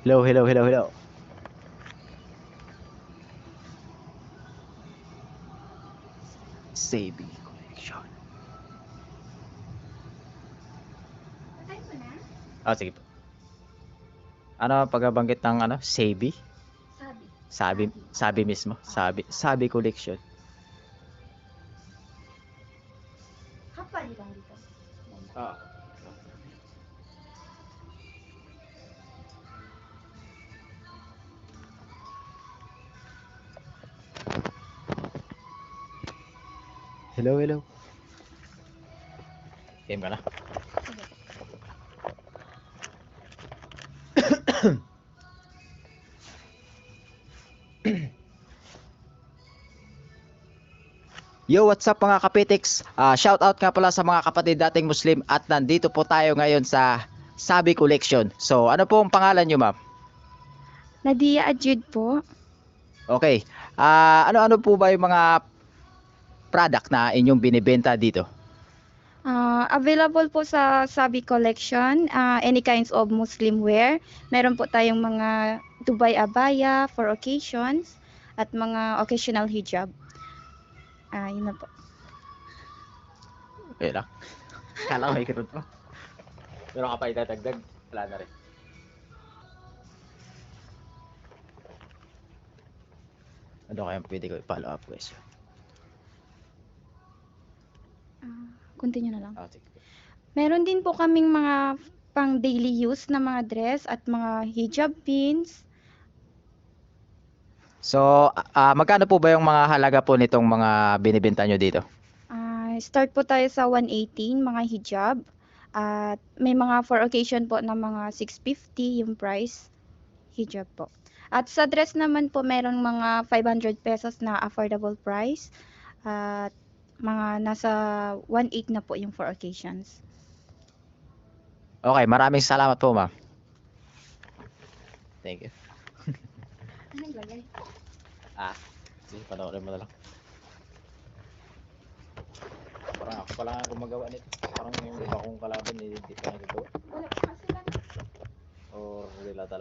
Hello, hello, hello, hello. Saving collection. Patay mo na? Ah, sige po. Ano pagbanggit ng ano? Sabi? Sabi. Sabi mismo. Sabi collection. Kapal lang dito. Ah. Hello, hello. Game ka na? Sige. Yo, what's up mga kapitiks? Shout out nga pala sa mga kapatid dating Muslim at nandito po tayo ngayon sa Sabi Collection. So, ano po ang pangalan nyo, ma'am? Nadia Adjud po. Okay. Ano-ano po ba yung mga product na inyong binibenta dito? Available po sa Sabi Collection, any kinds of Muslim wear. Meron po tayong mga Dubai abaya for occasions at mga occasional hijab. Yun na po. Okay lang. Kala ko may kirot pa. Pero ka pa itatagdag, wala na rin. Ano kaya pwede ko i-follow up question? Continue na lang. Sige. Meron din po kaming mga pang daily use na mga dress at mga hijab pins. So, magkano po ba yung mga halaga po nitong mga binibenta nyo dito? Start po tayo sa 118 mga hijab. At may mga for occasion po na mga 650 yung price hijab po. At sa dress naman po meron mga 500 pesos na affordable price. At mga nasa 1.8 na po yung for occasions. Okay, maraming salamat po, ma'am. Thank you. Anong lagay? Sige, panoorin mo na lang. Parang ako pala nga gumagawa nito. Parang yung iba kong kalaban, hindi pa nagagawa. Wala pa kasi lang. Or wala talaga.